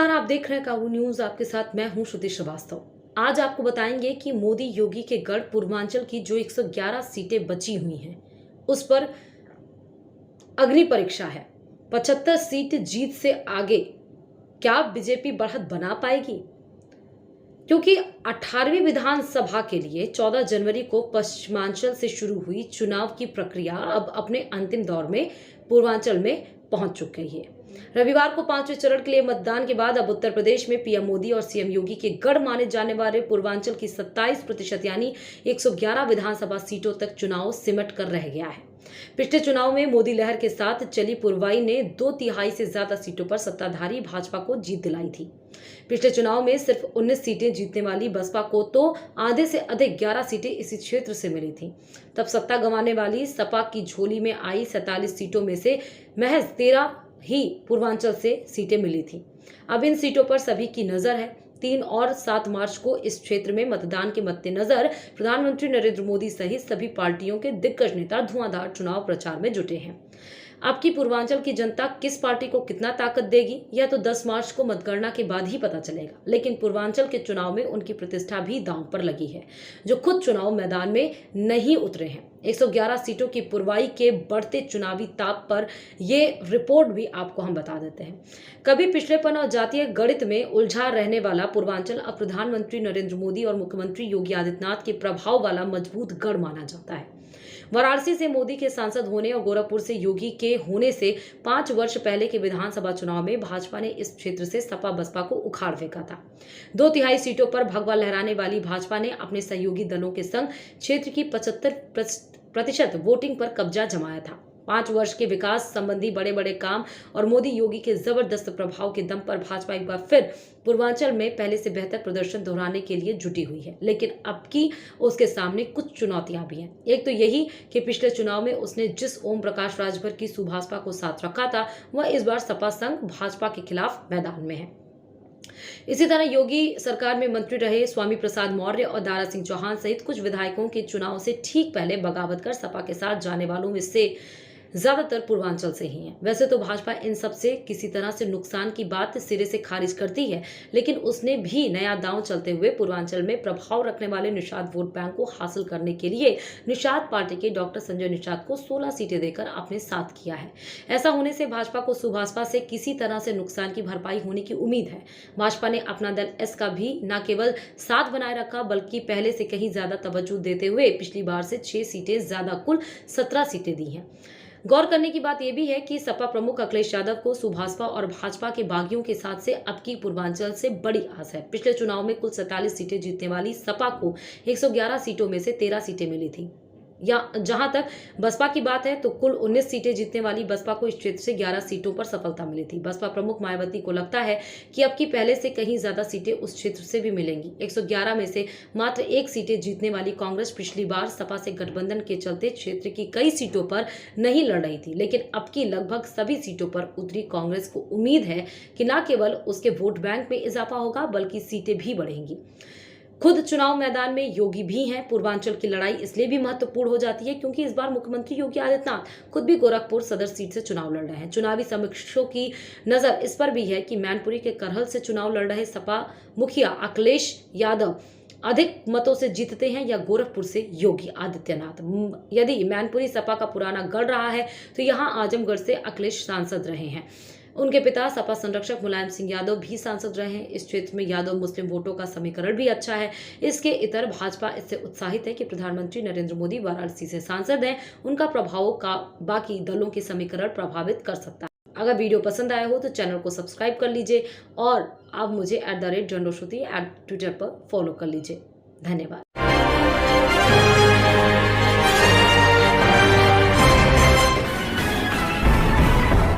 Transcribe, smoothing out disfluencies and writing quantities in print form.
नमस्कार, आप देख रहे हैं काबू न्यूज। आपके साथ मैं हूं श्रुति श्रीवास्तव। आज आपको बताएंगे कि मोदी योगी के गढ़ पूर्वांचल की जो 111 सीटें बची हुई हैं उस पर अग्नि परीक्षा है। 75 सीट जीत से आगे क्या बीजेपी बढ़त बना पाएगी? क्योंकि 18वीं विधानसभा के लिए 14 जनवरी को पश्चिमांचल से शुरू हुई चुनाव की प्रक्रिया अब अपने अंतिम दौर में पूर्वांचल में पहुंच चुकी है। रविवार को 5वें चरण के लिए मतदान के बाद अब उत्तर प्रदेश में पीएम मोदी और सीएम योगी के गढ़ माने जाने वाले पूर्वांचल की 27% यानी 111 विधानसभा सीटों तक चुनाव सिमट कर रह गया है। पिछले चुनाव में मोदी लहर के साथ चली पुरवाई ने 2/3 से ज्यादा सीटों पर सत्ताधारी भाजपा को जीत दिलाई थी। पिछले चुनाव में सिर्फ 19 सीटें जीतने वाली बसपा को तो आधे से अधिक 11 सीटें इसी क्षेत्र से मिली थी। तब सत्ता गंवाने वाली सपा की झोली में आई 47 सीटों में से महज 13 ही पूर्वांचल से सीटें मिली थी। अब इन सीटों पर सभी की नजर है। 3 और 7 मार्च को इस क्षेत्र में मतदान के मद्देनजर प्रधानमंत्री नरेंद्र मोदी सहित सभी पार्टियों के दिग्गज नेता धुआंधार चुनाव प्रचार में जुटे हैं। अब की पूर्वांचल की जनता किस पार्टी को कितना ताकत देगी यह तो 10 मार्च को मतगणना के बाद ही पता चलेगा, लेकिन पूर्वांचल के चुनाव में उनकी प्रतिष्ठा भी दांव पर लगी है, जो खुद चुनाव मैदान में नहीं उतरे हैं। 111 सीटों की पुरवाई के बढ़ते चुनावी ताप पर ये रिपोर्ट भी आपको हम बता देते हैं। कभी पिछड़ेपन और जातीय गणित में उलझा रहने वाला पूर्वांचल अब प्रधानमंत्री नरेंद्र मोदी और मुख्यमंत्री योगी आदित्यनाथ के प्रभाव वाला मजबूत गढ़ माना जाता है। वाराणसी से मोदी के सांसद होने और गोरखपुर से योगी के होने से 5 वर्ष पहले के विधानसभा चुनाव में भाजपा ने इस क्षेत्र से सपा बसपा को उखाड़ फेंका था। 2/3 सीटों पर भगवा लहराने वाली भाजपा ने अपने सहयोगी दलों के संग क्षेत्र की 75% वोटिंग पर कब्जा जमाया था। 5 वर्ष के विकास संबंधी बड़े बड़े काम और मोदी योगी के जबरदस्त प्रभाव के दम पर भाजपा एक बार फिर पूर्वांचल में पहले से बेहतर प्रदर्शन दोहराने के लिए जुटी हुई है, लेकिन अब की उसके सामने कुछ चुनौतियां भी हैं। एक तो यही कि पिछले चुनाव में उसने जिस ओम प्रकाश राजभर की सुभाषपा को साथ रखा था वह इस बार सपा संघ भाजपा के खिलाफ मैदान में है। इसी तरह योगी सरकार में मंत्री रहे स्वामी प्रसाद मौर्य और दारा सिंह चौहान सहित कुछ विधायकों के चुनाव से ठीक पहले बगावत कर सपा के साथ जाने वालों में से ज्यादातर पूर्वांचल से ही हैं। वैसे तो भाजपा इन सब से किसी तरह से नुकसान की बात सिरे से खारिज करती है, लेकिन उसने भी नया दांव चलते हुए पूर्वांचल में प्रभाव रखने वाले निषाद वोट बैंक को हासिल करने के लिए निषाद पार्टी के डॉक्टर संजय निषाद को 16 सीटें देकर अपने साथ किया है। ऐसा होने से भाजपा को सुभाषपा से किसी तरह से नुकसान की भरपाई होने की उम्मीद है। भाजपा ने अपना दल एस का भी न केवल साथ बनाए रखा बल्कि पहले से कहीं ज्यादा तवज्जो देते हुए पिछली बार से 6 सीटें ज्यादा कुल 17 सीटें दी हैं। गौर करने की बात यह भी है कि सपा प्रमुख अखिलेश यादव को सुभाषपा और भाजपा के बागियों के साथ से अब की पूर्वांचल से बड़ी आस है। पिछले चुनाव में कुल 47 सीटें जीतने वाली सपा को 111 सीटों में से 13 सीटें मिली थी। या जहां तक बसपा की बात है तो कुल 19 सीटें जीतने वाली बसपा को इस क्षेत्र से 11 सीटों पर सफलता मिली थी। बसपा प्रमुख मायावती को लगता है कि अब की पहले से कहीं ज्यादा सीटें उस क्षेत्र से भी मिलेंगी। 111 में से मात्र 1 सीटें जीतने वाली कांग्रेस पिछली बार सपा से गठबंधन के चलते क्षेत्र की कई सीटों पर नहीं लड़ रही थी, लेकिन अब की लगभग सभी सीटों पर उतरी कांग्रेस को उम्मीद है कि न केवल उसके वोट बैंक में इजाफा होगा बल्कि सीटें भी बढ़ेंगी। खुद चुनाव मैदान में योगी भी हैं। पूर्वांचल की लड़ाई इसलिए भी महत्वपूर्ण हो जाती है क्योंकि इस बार मुख्यमंत्री योगी आदित्यनाथ खुद भी गोरखपुर सदर सीट से चुनाव लड़ रहे हैं। चुनावी समीक्षकों की नजर इस पर भी है कि मैनपुरी के करहल से चुनाव लड़ रहे सपा मुखिया अखिलेश यादव अधिक मतों से जीतते हैं या गोरखपुर से योगी आदित्यनाथ। यदि मैनपुरी सपा का पुराना गढ़ रहा है तो यहाँ आजमगढ़ से अखिलेश सांसद रहे हैं। उनके पिता सपा संरक्षक मुलायम सिंह यादव भी सांसद रहे हैं। इस क्षेत्र में यादव मुस्लिम वोटों का समीकरण भी अच्छा है। इसके इतर भाजपा इससे उत्साहित है कि प्रधानमंत्री नरेंद्र मोदी वाराणसी से सांसद हैं। उनका प्रभाव का बाकी दलों के समीकरण प्रभावित कर सकता है। अगर वीडियो पसंद आया हो तो चैनल को सब्सक्राइब कर लीजिए और आप मुझे @जनरलश्रुति ट्विटर पर फॉलो कर लीजिए। धन्यवाद।